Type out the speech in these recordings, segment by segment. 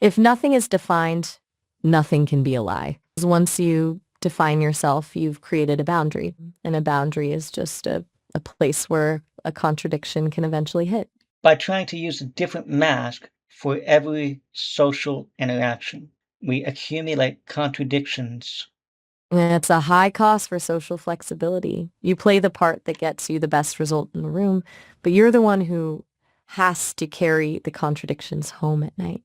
If nothing is defined, nothing can be a lie. Once you define yourself, you've created a boundary, and a boundary is just a place where a contradiction can eventually hit. By trying to use a different mask for every social interaction, we accumulate contradictions. And it's a high cost for social flexibility. You play the part that gets you the best result in the room, but you're the one who has to carry the contradictions home at night.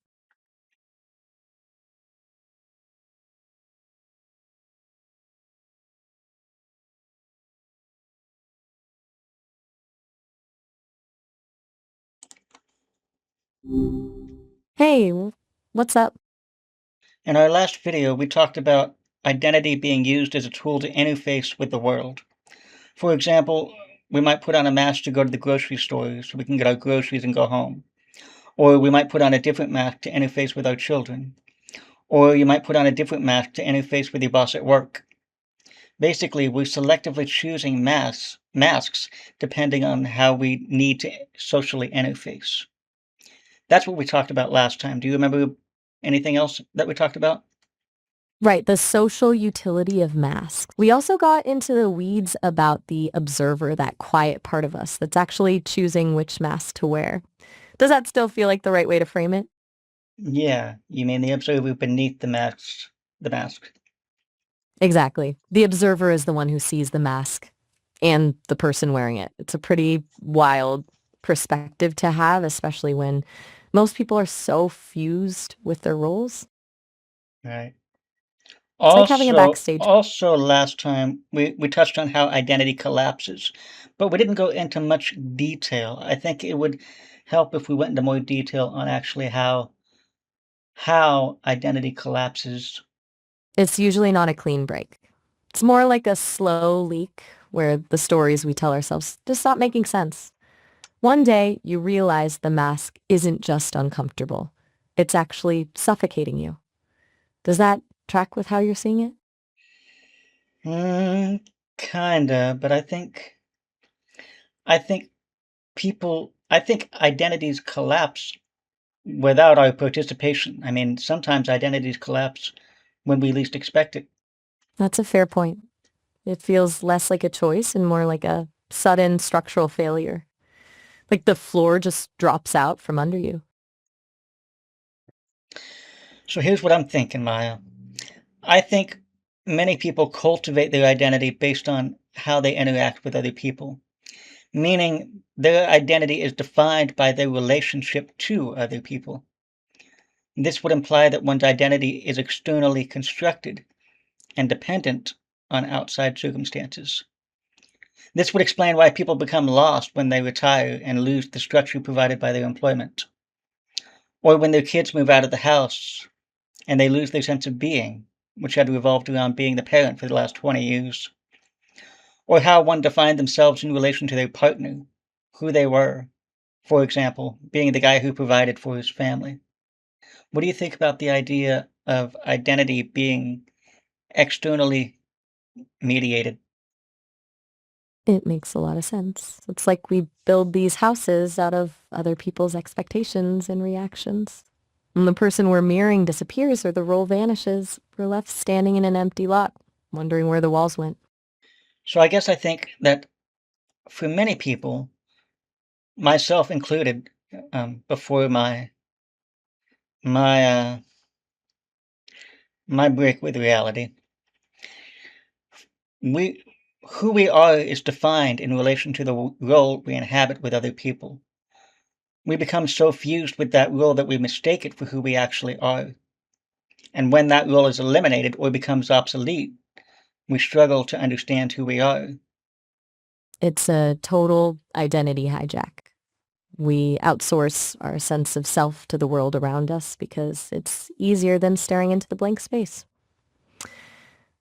Hey, what's up? In our last video, we talked about identity being used as a tool to interface with the world. For example, we might put on a mask to go to the grocery store so we can get our groceries and go home. Or we might put on a different mask to interface with our children. Or you might put on a different mask to interface with your boss at work. Basically, we're selectively choosing masks depending on how we need to socially interface. That's what we talked about last time. Do you remember anything else that we talked about? Right, the social utility of masks. We also got into the weeds about the observer, that quiet part of us that's actually choosing which mask to wear. Does that still feel like the right way to frame it? Yeah, you mean the observer beneath the mask. Exactly. The observer is the one who sees the mask and the person wearing it. It's a pretty wild perspective to have, especially when most people are so fused with their roles. Right. It's like having a backstage. Also last time we touched on how identity collapses, but we didn't go into much detail. I think it would help if we went into more detail on actually how identity collapses. It's usually not a clean break. It's more like a slow leak where the stories we tell ourselves just stop making sense. One day, you realize the mask isn't just uncomfortable. It's actually suffocating you. Does that track with how you're seeing it? Mm, kinda, but I think I think identities collapse without our participation. I mean, sometimes identities collapse when we least expect it. That's a fair point. It feels less like a choice and more like a sudden structural failure. Like the floor just drops out from under you. So here's what I'm thinking, Maya. I think many people cultivate their identity based on how they interact with other people, meaning their identity is defined by their relationship to other people. This would imply that one's identity is externally constructed and dependent on outside circumstances. This would explain why people become lost when they retire and lose the structure provided by their employment, or when their kids move out of the house and they lose their sense of being, which had revolved around being the parent for the last 20 years, or how one defined themselves in relation to their partner, who they were, for example, being the guy who provided for his family. What do you think about the idea of identity being externally mediated? It makes a lot of sense. It's like we build these houses out of other people's expectations and reactions. When the person we're mirroring disappears or the role vanishes, we're left standing in an empty lot, wondering where the walls went. So I guess I think that for many people, myself included, before my my break with reality, we who we are is defined in relation to the role we inhabit with other people. We become so fused with that role that we mistake it for who we actually are. And when that role is eliminated or becomes obsolete, we struggle to understand who we are. It's a total identity hijack. We outsource our sense of self to the world around us because it's easier than staring into the blank space.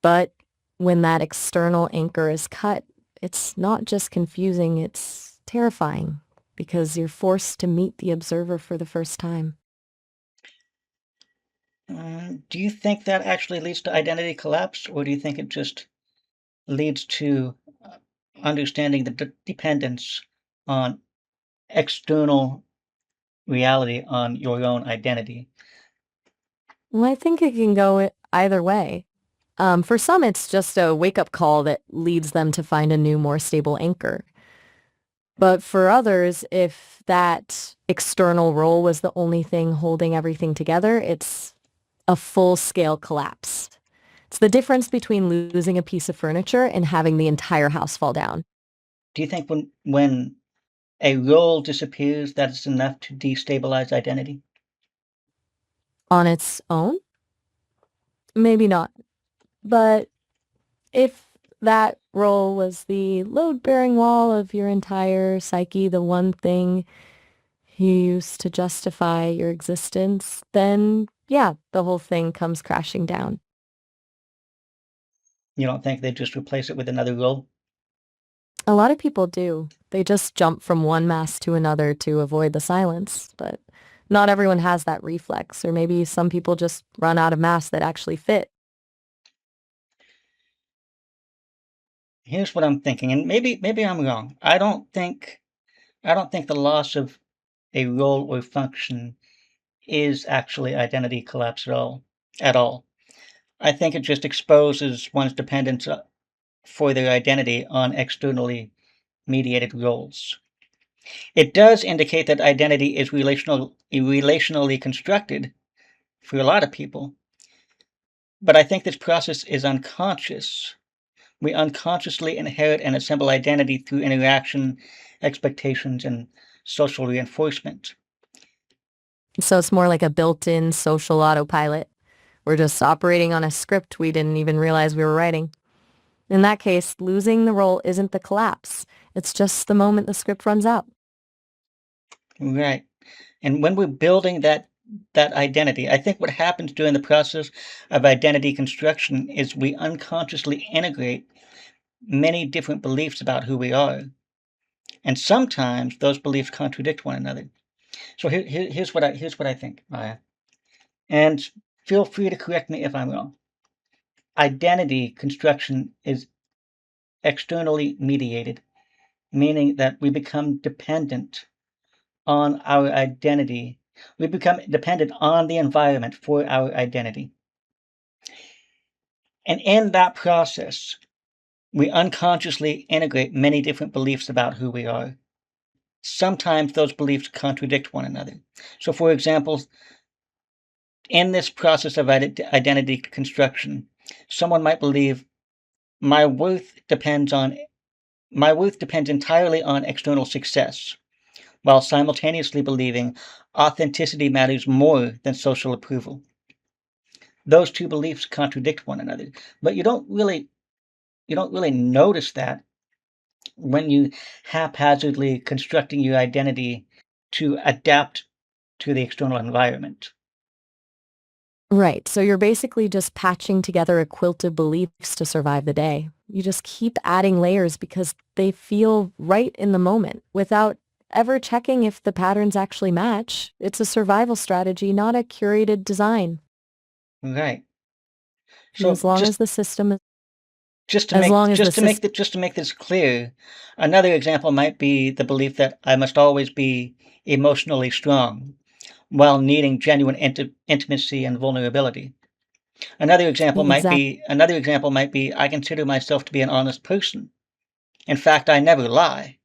But when that external anchor is cut, it's not just confusing, it's terrifying because you're forced to meet the observer for the first time. Do you think that actually leads to identity collapse, or do you think it just leads to understanding the dependence on external reality on your own identity? Well, I think it can go either way. For some, it's just a wake-up call that leads them to find a new, more stable anchor. But for others, if that external role was the only thing holding everything together, it's a full-scale collapse. It's the difference between losing a piece of furniture and having the entire house fall down. Do you think when a role disappears, that is enough to destabilize identity? On its own, maybe not. But if that role was the load-bearing wall of your entire psyche, the one thing you used to justify your existence, then yeah, the whole thing comes crashing down. You don't think they'd just replace it with another role? A lot of people do. They just jump from one mask to another to avoid the silence, but not everyone has that reflex, or maybe some people just run out of masks that actually fit. Here's what I'm thinking, and maybe I'm wrong. I don't think the loss of a role or function is actually identity collapse at all. I think it just exposes one's dependence for their identity on externally mediated roles. It does indicate that identity is relationally constructed for a lot of people, but I think this process is unconscious. We unconsciously inherit and assemble identity through interaction, expectations, and social reinforcement. So it's more like a built-in social autopilot. We're just operating on a script we didn't even realize we were writing. In that case, losing the role isn't the collapse. It's just the moment the script runs out. Right. And when we're building that identity, I think what happens during the process of identity construction is we unconsciously integrate many different beliefs about who we are. And sometimes those beliefs contradict one another. So here's what I think, Maya. And feel free to correct me if I'm wrong. Identity construction is externally mediated, meaning that we become dependent on our identity. We become dependent on the environment for our identity. And in that process, we unconsciously integrate many different beliefs about who we are. Sometimes those beliefs contradict one another. So, for example, in this process of identity construction, someone might believe my worth depends on my worth depends entirely on external success, while simultaneously believing authenticity matters more than social approval. Those two beliefs contradict one another, but you don't really notice that when you haphazardly constructing your identity to adapt to the external environment. Right, so you're basically just patching together a quilt of beliefs to survive the day. You just keep adding layers because they feel right in the moment without ever checking if the patterns actually match. It's a survival strategy, not a curated design. Right. And as So long just as the system, just to as make long as the just to make system, that just to make this clear, another example might be the belief that I must always be emotionally strong while needing genuine intimacy and vulnerability. exact. Another example might be I consider myself to be an honest person. In fact, I never lie.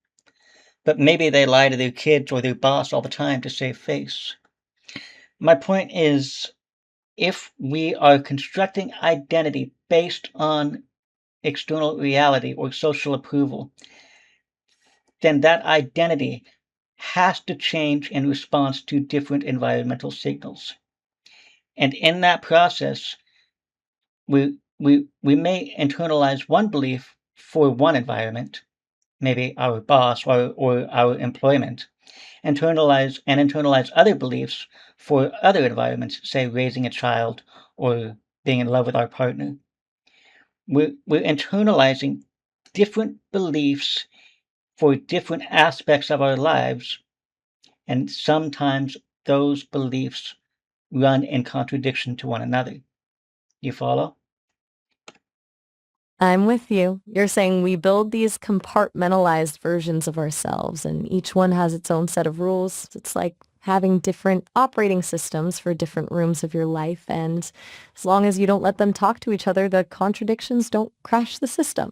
But maybe they lie to their kids or their boss all the time to save face. My point is, if we are constructing identity based on external reality or social approval, then that identity has to change in response to different environmental signals. And in that process, we may internalize one belief for one environment, maybe our boss or our employment, internalize other beliefs for other environments, say raising a child or being in love with our partner. We're internalizing different beliefs for different aspects of our lives, and sometimes those beliefs run in contradiction to one another. You follow? I'm with you. You're saying we build these compartmentalized versions of ourselves, and each one has its own set of rules. It's like having different operating systems for different rooms of your life. And as long as you don't let them talk to each other, the contradictions don't crash the system.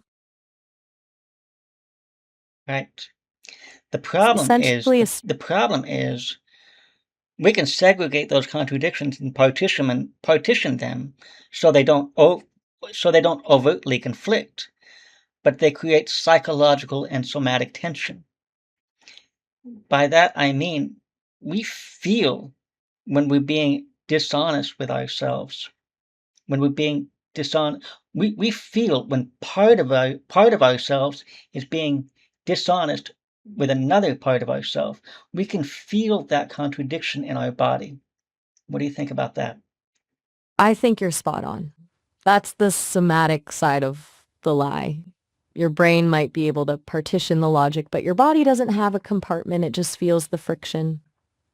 Right. The It's problem is essentially a the problem is we can segregate those contradictions and partition them so they don't overtly conflict, but they create psychological and somatic tension. By that I mean we feel when we're being dishonest with ourselves, when we're being dishonest. We feel when part of ourselves is being dishonest with another part of ourselves. We can feel that contradiction in our body. What do you think about that? I think you're spot on. That's the somatic side of the lie. Your brain might be able to partition the logic, but your body doesn't have a compartment. It just feels the friction.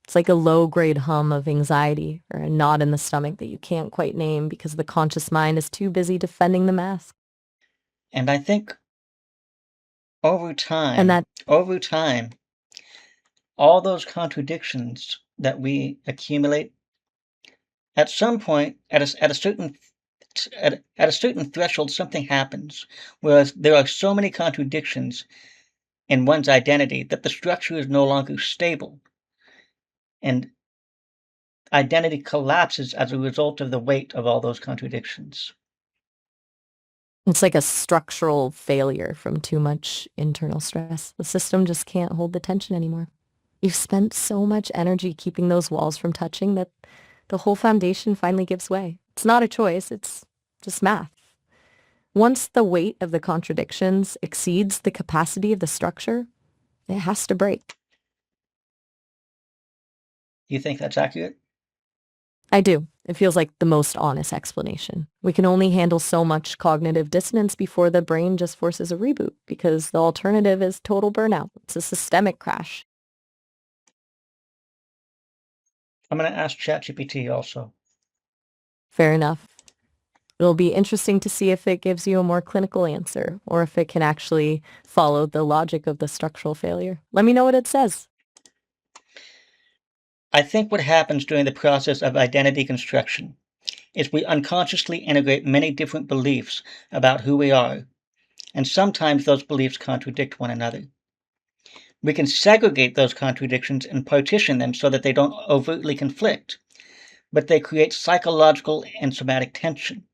It's like a low-grade hum of anxiety or a knot in the stomach that you can't quite name because the conscious mind is too busy defending the mask. And I think over And time, that over time, all those contradictions that we accumulate, at some point, at a certain threshold, something happens. Whereas there are so many contradictions in one's identity that the structure is no longer stable, and identity collapses as a result of the weight of all those contradictions. it's like a structural failure from too much internal stress. The system just can't hold the tension anymore. You've spent so much energy keeping those walls from touching that the whole foundation finally gives way. It's not a choice, it's just math. Once the weight of the contradictions exceeds the capacity of the structure, it has to break. You think that's accurate? I do. It feels like the most honest explanation. We can only handle so much cognitive dissonance before the brain just forces a reboot, because the alternative is total burnout. It's a systemic crash. I'm going to ask ChatGPT also. Fair enough. It'll be interesting to see if it gives you a more clinical answer, or if it can actually follow the logic of the structural failure. Let me know what it says. I think what happens during the process of identity construction is we unconsciously integrate many different beliefs about who we are, and sometimes those beliefs contradict one another. We can segregate those contradictions and partition them so that they don't overtly conflict, but they create psychological and somatic tension.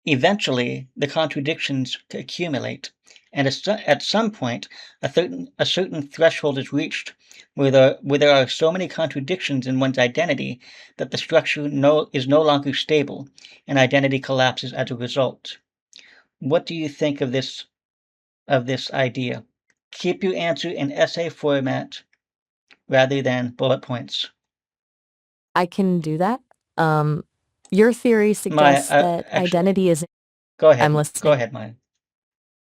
Eventually, the contradictions accumulate, and at some point, a certain threshold is reached where there are so many contradictions in one's identity that the structure is no longer stable, and identity collapses as a result. What do you think of this idea? Keep your answer in essay format rather than bullet points. I can do that. Um, your theory Maya, suggests that actually, identity is... go I'm ahead. Go listening. ahead, Maya.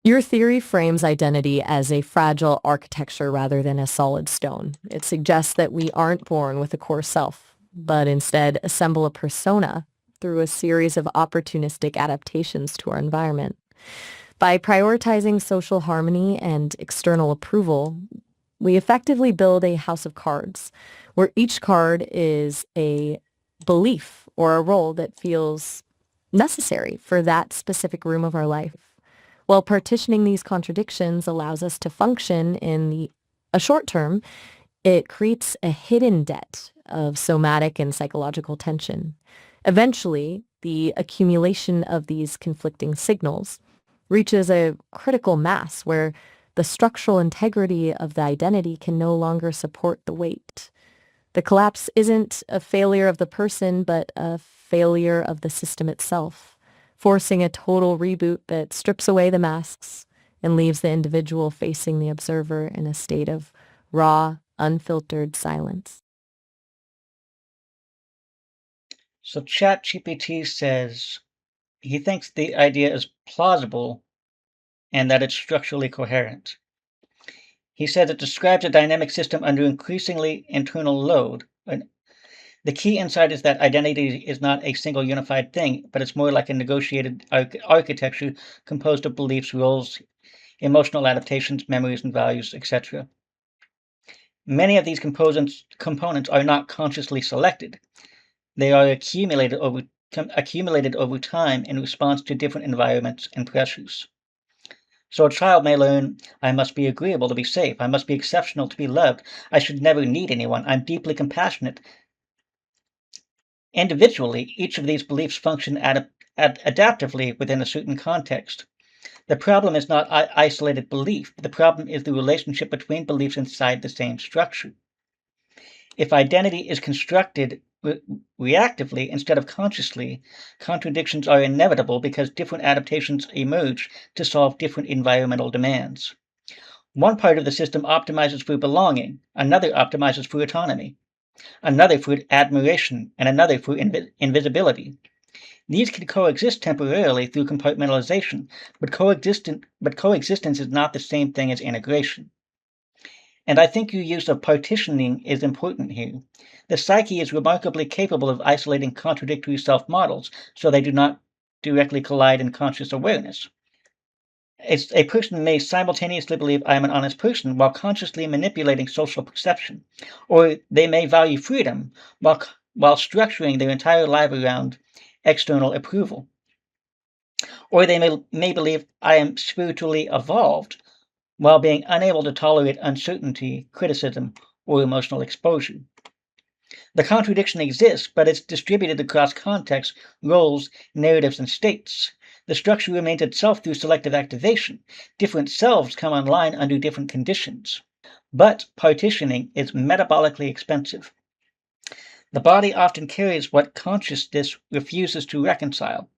Your theory frames identity as a fragile architecture rather than a solid stone. It suggests that we aren't born with a core self, but instead assemble a persona through a series of opportunistic adaptations to our environment. By prioritizing social harmony and external approval, we effectively build a house of cards, where each card is a belief or a role that feels necessary for that specific room of our life. While partitioning these contradictions allows us to function in a short term, it creates a hidden debt of somatic and psychological tension. Eventually, the accumulation of these conflicting signals reaches a critical mass where the structural integrity of the identity can no longer support the weight. The collapse isn't a failure of the person, but a failure of the system itself, forcing a total reboot that strips away the masks and leaves the individual facing the observer in a state of raw, unfiltered silence. So ChatGPT says he thinks the idea is plausible and that it's structurally coherent. He says it describes a dynamic system under increasingly internal load. The key insight is that identity is not a single unified thing, but it's more like a negotiated architecture composed of beliefs, roles, emotional adaptations, memories and values, etc. Many of these components are not consciously selected. They are accumulated over time in response to different environments and pressures. So a child may learn, I must be agreeable to be safe, I must be exceptional to be loved, I should never need anyone, I'm deeply compassionate. Individually, each of these beliefs function adaptively within a certain context. The problem is not isolated belief, the problem is the relationship between beliefs inside the same structure. If identity is constructed reactively instead of consciously, contradictions are inevitable because different adaptations emerge to solve different environmental demands. One part of the system optimizes for belonging, another optimizes for autonomy, another for admiration, and another for invisibility. These can coexist temporarily through compartmentalization, but coexistence is not the same thing as integration. And I think your use of partitioning is important here. The psyche is remarkably capable of isolating contradictory self-models so they do not directly collide in conscious awareness. A person may simultaneously believe I am an honest person while consciously manipulating social perception, or they may value freedom while structuring their entire life around external approval. Or they may believe I am spiritually evolved while being unable to tolerate uncertainty, criticism, or emotional exposure. The contradiction exists, but it's distributed across contexts, roles, narratives, and states. The structure remains itself through selective activation. Different selves come online under different conditions. But partitioning is metabolically expensive. The body often carries what consciousness refuses to reconcile.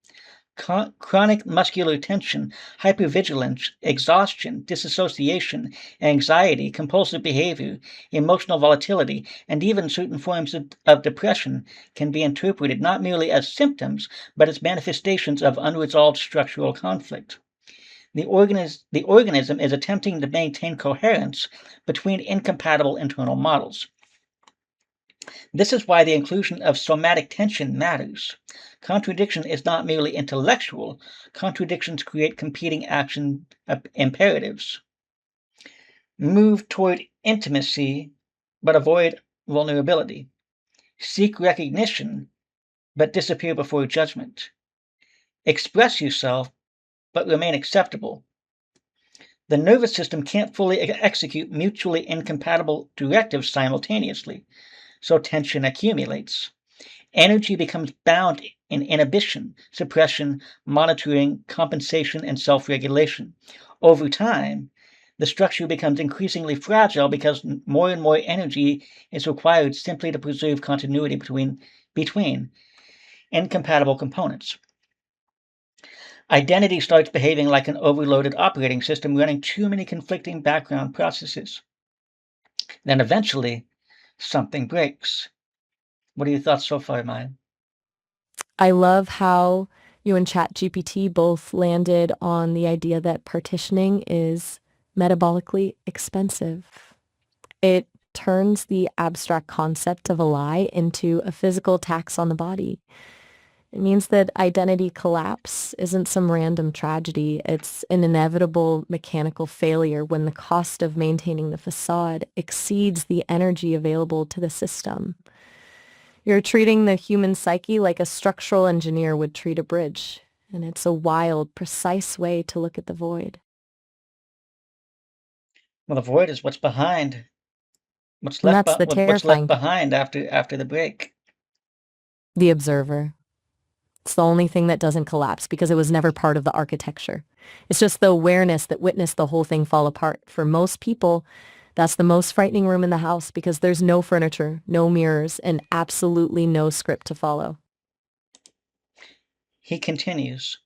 Chronic muscular tension, hypervigilance, exhaustion, disassociation, anxiety, compulsive behavior, emotional volatility, and even certain forms of depression can be interpreted not merely as symptoms, but as manifestations of unresolved structural conflict. The organism is attempting to maintain coherence between incompatible internal models. This is why the inclusion of somatic tension matters. Contradiction is not merely intellectual, contradictions create competing action imperatives. Move toward intimacy, but avoid vulnerability. Seek recognition, but disappear before judgment. Express yourself, but remain acceptable. The nervous system can't fully execute mutually incompatible directives simultaneously, so tension accumulates. Energy becomes bound in inhibition, suppression, monitoring, compensation, and self-regulation. Over time, the structure becomes increasingly fragile because more and more energy is required simply to preserve continuity between incompatible components. Identity starts behaving like an overloaded operating system running too many conflicting background processes. Then eventually, something breaks. What are your thoughts so far, Maya? I love how you and ChatGPT both landed on the idea that partitioning is metabolically expensive. It turns the abstract concept of a lie into a physical tax on the body. It means that identity collapse isn't some random tragedy. It's an inevitable mechanical failure when the cost of maintaining the facade exceeds the energy available to the system. You're treating the human psyche like a structural engineer would treat a bridge, and it's a wild, precise way to look at the void. Well, the void is what's behind. And that's the What's left terrifying part. behind after the break. The observer. It's the only thing that doesn't collapse because it was never part of the architecture. It's just the awareness that witnessed the whole thing fall apart. For most people, that's the most frightening room in the house because there's no furniture, no mirrors, and absolutely no script to follow. He continues.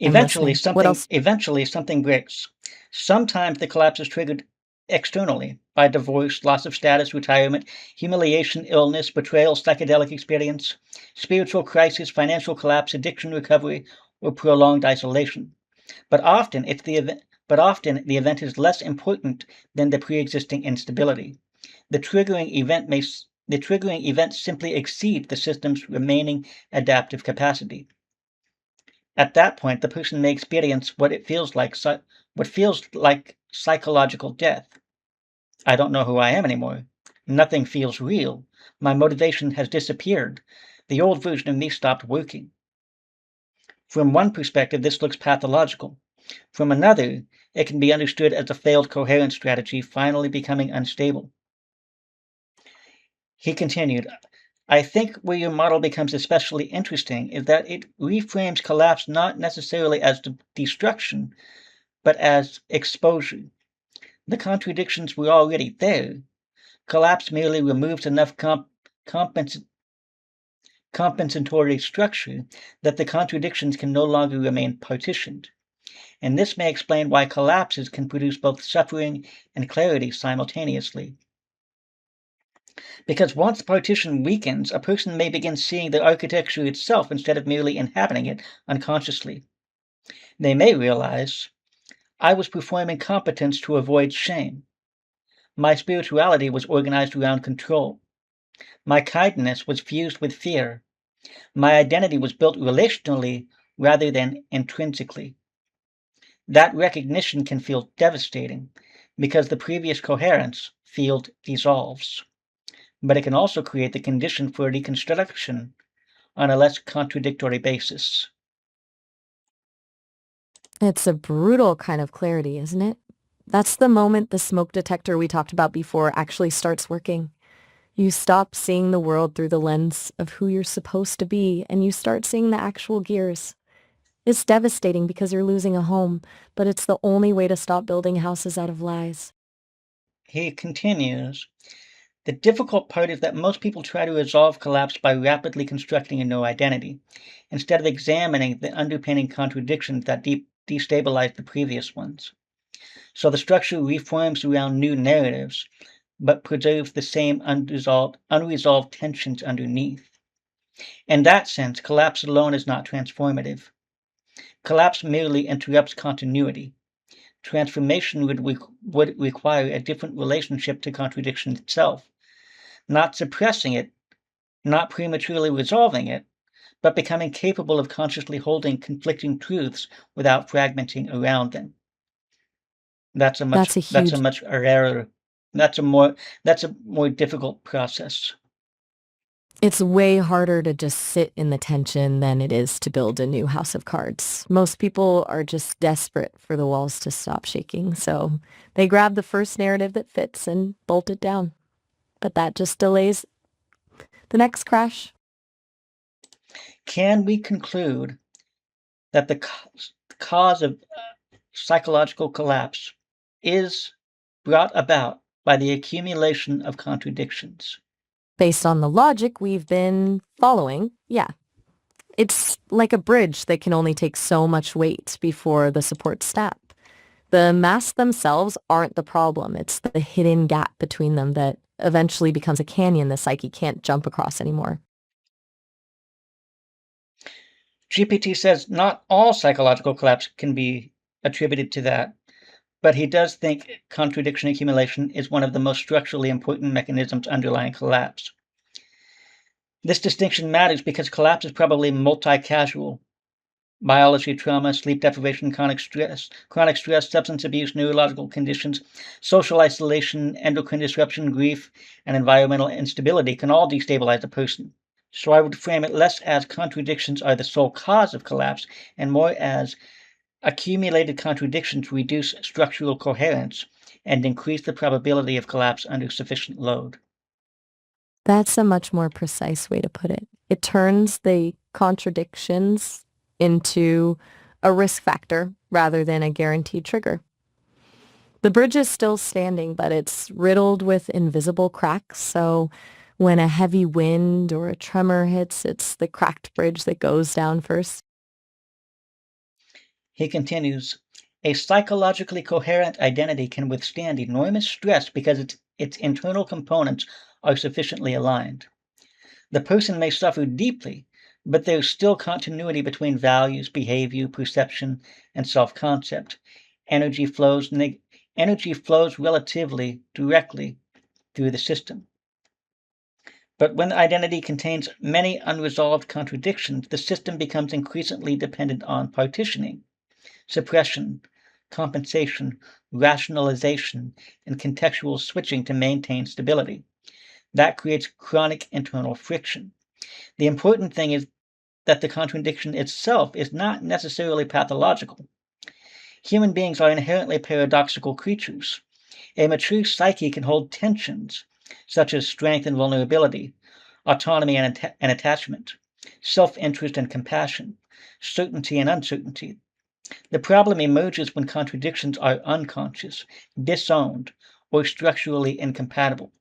I'm listening. What else? Eventually something breaks. Sometimes the collapse is triggered externally by divorce, loss of status, retirement, humiliation, illness, betrayal, psychedelic experience, spiritual crisis, financial collapse, addiction recovery, or prolonged isolation. But often the event is less important than the pre-existing instability. The triggering event simply exceeds the system's remaining adaptive capacity. At that point, the person may experience what feels like psychological death. I don't know who I am anymore. Nothing feels real. My motivation has disappeared. The old version of me stopped working. From one perspective, this looks pathological. From another, it can be understood as a failed coherence strategy finally becoming unstable. He continued, I think where your model becomes especially interesting is that it reframes collapse not necessarily as destruction, but as exposure. The contradictions were already there. Collapse merely removes enough compensatory structure that the contradictions can no longer remain partitioned. And this may explain why collapses can produce both suffering and clarity simultaneously. Because once partition weakens, a person may begin seeing the architecture itself instead of merely inhabiting it unconsciously. They may realize, I was performing competence to avoid shame. My spirituality was organized around control. My kindness was fused with fear. My identity was built relationally rather than intrinsically. That recognition can feel devastating because the previous coherence field dissolves. But it can also create the condition for reconstruction on a less contradictory basis. It's a brutal kind of clarity, isn't it? That's the moment the smoke detector we talked about before actually starts working. You stop seeing the world through the lens of who you're supposed to be, and you start seeing the actual gears. It's devastating because you're losing a home, but it's the only way to stop building houses out of lies. He continues, the difficult part is that most people try to resolve collapse by rapidly constructing a new identity, instead of examining the underpinning contradictions that destabilize the previous ones. So the structure reforms around new narratives, but preserves the same unresolved tensions underneath. In that sense, collapse alone is not transformative. Collapse merely interrupts continuity. Transformation would require a different relationship to contradiction itself, not suppressing it, not prematurely resolving it, but becoming capable of consciously holding conflicting truths without fragmenting around them. That's a much That's a that's a huge much rarer that's a more difficult process. It's way harder to just sit in the tension than it is to build a new house of cards. Most people are just desperate for the walls to stop shaking, so they grab the first narrative that fits and bolt it down. But that just delays the next crash. Can we conclude that the cause of psychological collapse is brought about by the accumulation of contradictions? Based on the logic we've been following, yeah. It's like a bridge that can only take so much weight before the supports snap. The masks themselves aren't the problem. It's the hidden gap between them that eventually becomes a canyon the psyche can't jump across anymore. GPT says not all psychological collapse can be attributed to that, but he does think contradiction accumulation is one of the most structurally important mechanisms underlying collapse. This distinction matters because collapse is probably multi-causal. Biology, trauma, sleep deprivation, chronic stress, substance abuse, neurological conditions, social isolation, endocrine disruption, grief, and environmental instability can all destabilize a person. So I would frame it less as contradictions are the sole cause of collapse and more as accumulated contradictions reduce structural coherence and increase the probability of collapse under sufficient load. That's a much more precise way to put it. It turns the contradictions into a risk factor rather than a guaranteed trigger. The bridge is still standing, but it's riddled with invisible cracks, so when a heavy wind or a tremor hits, it's the cracked bridge that goes down first. He continues, a psychologically coherent identity can withstand enormous stress because its internal components are sufficiently aligned. The person may suffer deeply, but there's still continuity between values, behavior, perception, and self-concept. Energy flows energy flows relatively directly through the system. But when identity contains many unresolved contradictions, the system becomes increasingly dependent on partitioning, suppression, compensation, rationalization, and contextual switching to maintain stability. That creates chronic internal friction. The important thing is that the contradiction itself is not necessarily pathological. Human beings are inherently paradoxical creatures. A mature psyche can hold tensions, such as strength and vulnerability, autonomy and attachment, self interest and compassion, certainty and uncertainty. The problem emerges when contradictions are unconscious, disowned, or structurally incompatible.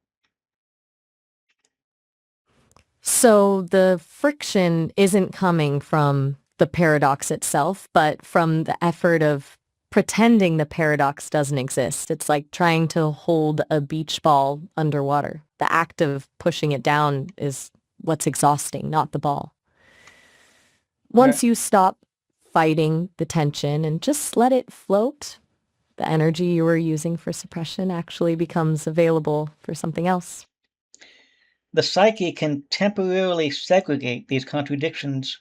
So the friction isn't coming from the paradox itself, but from the effort of pretending the paradox doesn't exist. It's like trying to hold a beach ball underwater. The act of pushing it down is what's exhausting, not the ball. Right. Once you stop fighting the tension and just let it float, the energy you were using for suppression actually becomes available for something else. The psyche can temporarily segregate these contradictions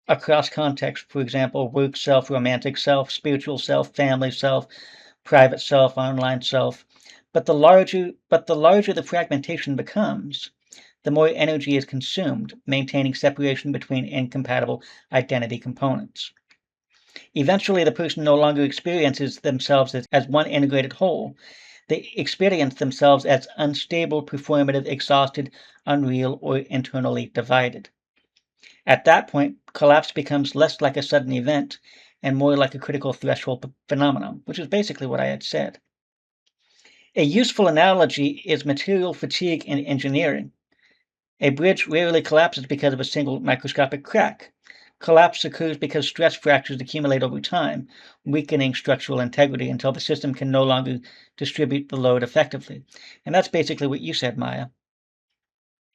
across contexts, for example, work self, romantic self, spiritual self, family self, private self, online self. But the larger the fragmentation becomes, the more energy is consumed maintaining separation between incompatible identity components. Eventually, the person no longer experiences themselves as one integrated whole. They experience themselves as unstable, performative, exhausted, unreal, or internally divided. At that point, collapse becomes less like a sudden event and more like a critical threshold phenomenon, which is basically what I had said. A useful analogy is material fatigue in engineering. A bridge rarely collapses because of a single microscopic crack. Collapse occurs because stress fractures accumulate over time, weakening structural integrity until the system can no longer distribute the load effectively. And that's basically what you said, Maya.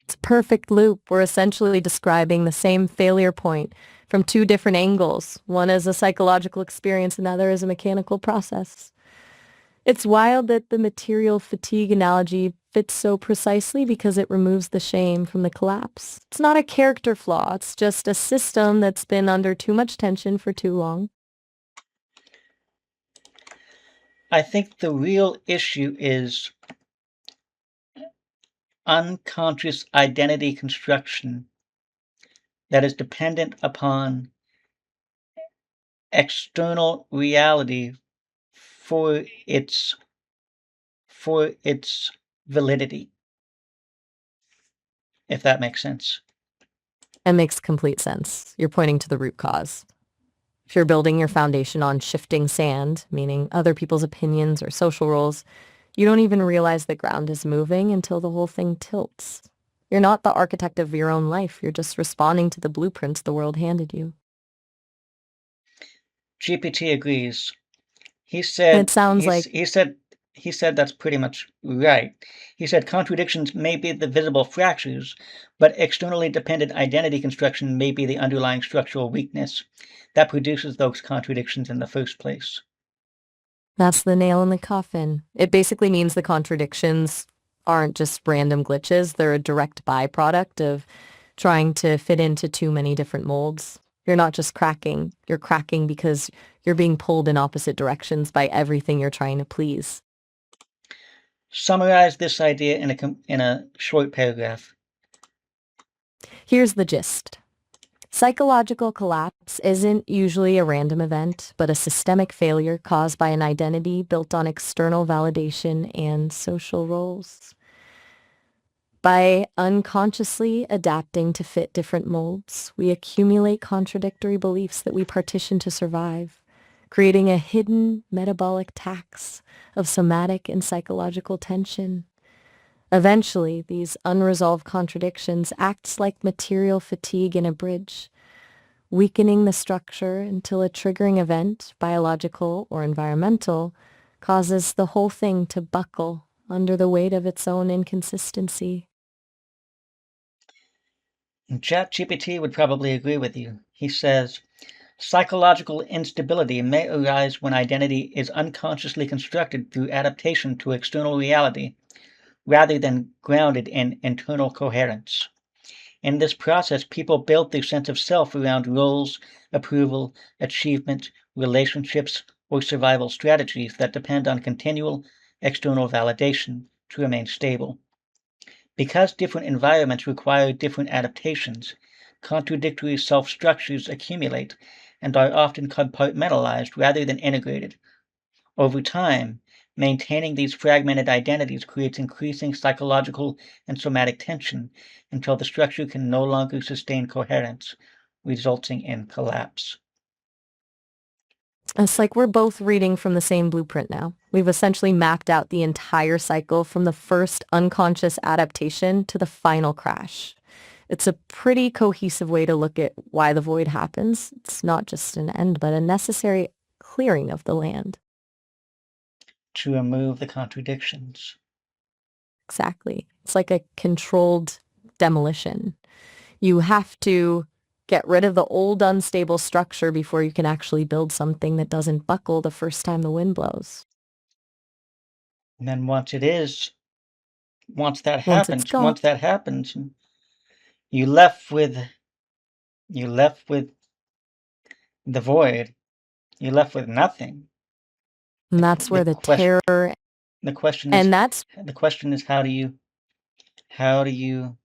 It's a perfect loop. We're essentially describing the same failure point from two different angles, one as a psychological experience, another as a mechanical process. It's wild that the material fatigue analogy fits so precisely because it removes the shame from the collapse. It's not a character flaw. It's just a system that's been under too much tension for too long. I think the real issue is unconscious identity construction that is dependent upon external reality for its for its validity, if that makes sense. It makes complete sense. You're pointing to the root cause. If you're building your foundation on shifting sand, meaning other people's opinions or social roles, you don't even realize the ground is moving until the whole thing tilts. You're not the architect of your own life. You're just responding to the blueprints the world handed you. GPT agrees. He And it said sounds he's, like he said he said that's pretty much right. He said contradictions may be the visible fractures, but externally dependent identity construction may be the underlying structural weakness that produces those contradictions in the first place. that's the nail in the coffin. It basically means the contradictions aren't just random glitches. They're a direct byproduct of trying to fit into too many different molds. You're not just cracking. You're cracking because you're being pulled in opposite directions by everything you're trying to please. Summarize this idea in a short paragraph. Here's the gist. Psychological collapse isn't usually a random event, but a systemic failure caused by an identity built on external validation and social roles. By unconsciously adapting to fit different molds, we accumulate contradictory beliefs that we partition to survive, creating a hidden metabolic tax of somatic and psychological tension. Eventually, these unresolved contradictions act like material fatigue in a bridge, weakening the structure until a triggering event, biological or environmental, causes the whole thing to buckle under the weight of its own inconsistency. ChatGPT would probably agree with you. He says, psychological instability may arise when identity is unconsciously constructed through adaptation to external reality rather than grounded in internal coherence. In this process, people build their sense of self around roles, approval, achievement, relationships, or survival strategies that depend on continual external validation to remain stable. Because different environments require different adaptations, contradictory self-structures accumulate and are often compartmentalized rather than integrated. Over time, maintaining these fragmented identities creates increasing psychological and somatic tension until the structure can no longer sustain coherence, resulting in collapse. It's like we're both reading from the same blueprint now. We've essentially mapped out the entire cycle from the first unconscious adaptation to the final crash. It's a pretty cohesive way to look at why the void happens. It's not just an end, but a necessary clearing of the land. To remove the contradictions. Exactly. It's like a controlled demolition. You have to get rid of the old unstable structure before you can actually build something that doesn't buckle the first time the wind blows. And then Once it's gone, once that happens, you left with you left with the void. You're left with nothing. and that's The where the question terror, the question is and that's, the question is how do you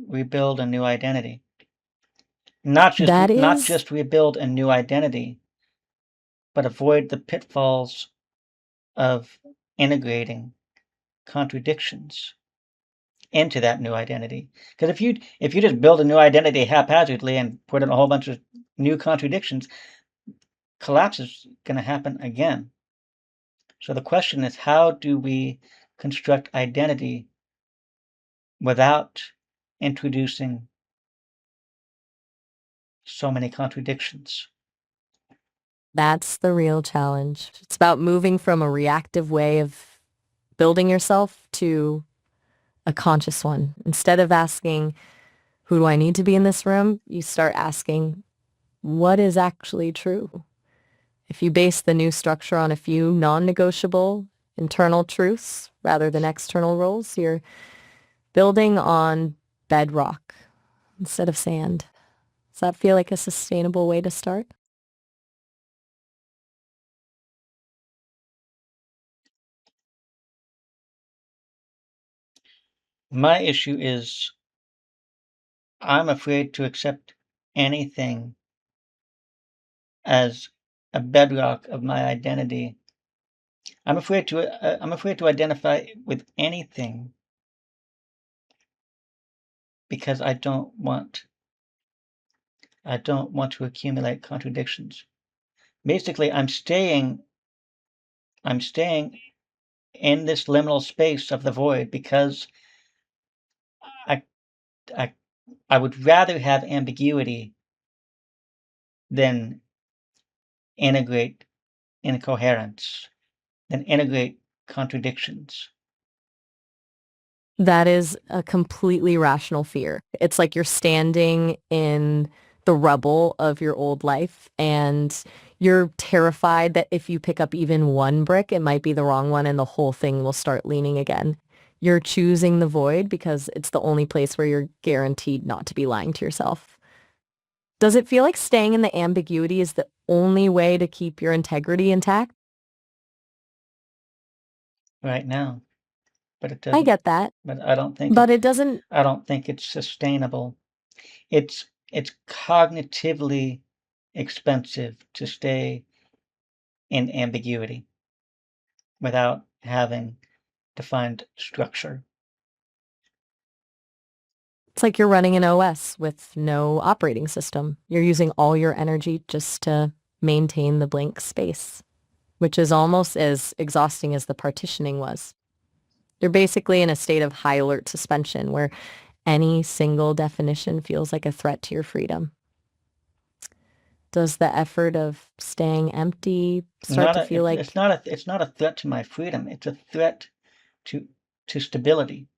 rebuild a new identity? that Not is, just rebuild a new identity, but avoid the pitfalls of integrating contradictions into that new identity. Because if you just build a new identity haphazardly and put in a whole bunch of new contradictions, collapse is going to happen again. So the question is, how do we construct identity without introducing so many contradictions? that's the real challenge. It's about moving from a reactive way of building yourself to a conscious one. Instead of asking, who do I need to be in this room? You start asking, what is actually true? If you base the new structure on a few non-negotiable internal truths rather than external roles, you're building on bedrock instead of sand. Does that feel like a sustainable way to start? My issue is I'm afraid to accept anything as a bedrock of my identity. I'm afraid to identify with anything because I don't want to accumulate contradictions. Basically, I'm staying in this liminal space of the void because I I I would rather have ambiguity than integrate incoherence, than integrate contradictions. That is a completely rational fear. It's like you're standing in the rubble of your old life and you're terrified that if you pick up even one brick, it might be the wrong one and the whole thing will start leaning again. You're choosing the void because it's the only place where you're guaranteed not to be lying to yourself. Does it feel like staying in the ambiguity is the only way to keep your integrity intact? Right now, but it I doesn't get that, but but it doesn't. I don't think it's sustainable. It's cognitively expensive to stay in ambiguity without having defined structure. It's like you're running an OS with no operating system. You're using all your energy just to maintain the blank space, which is almost as exhausting as the partitioning was. You're basically in a state of high alert suspension where any single definition feels like a threat to your freedom. Does the effort of staying empty start Not to a feel like it's not a threat to my freedom. It's a threat to stability.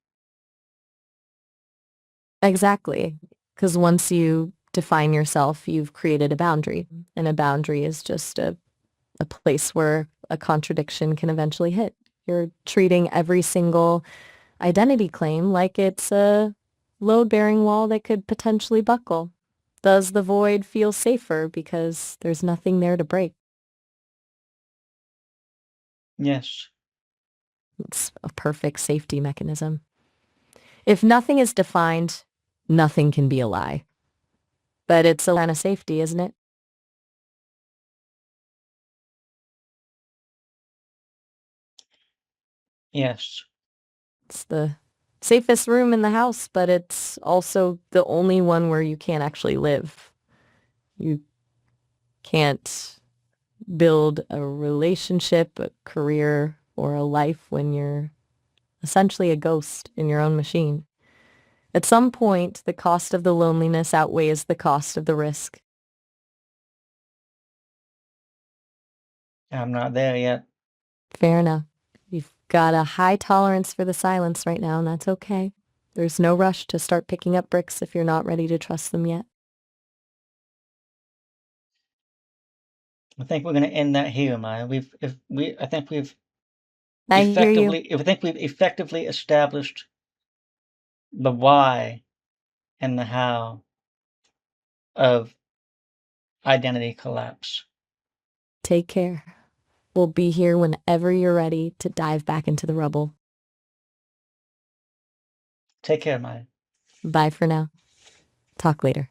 exactly? Because once you define yourself, you've created a boundary, and a boundary is just a place where a contradiction can eventually hit. You're treating every single identity claim like it's a load-bearing wall that could potentially buckle. Does the void feel safer because there's nothing there to break? Yes. It's a perfect safety mechanism. If nothing is defined, nothing can be a lie. But it's a kind of safety, isn't it? Yes. It's the safest room in the house, but it's also the only one where you can't actually live. You can't build a relationship, a career, or a life when you're essentially a ghost in your own machine. At some point, the cost of the loneliness outweighs the cost of the risk. I'm not there yet. Fair enough. You've got a high tolerance for the silence right now, and that's okay. There's no rush to start picking up bricks if you're not ready to trust them yet. I think we're gonna end that here, Maya. I think I hear you. we've effectively established the why and the how of identity collapse. Take care. We'll be here whenever you're ready to dive back into the rubble. Take care, Maya. Bye for now. Talk later.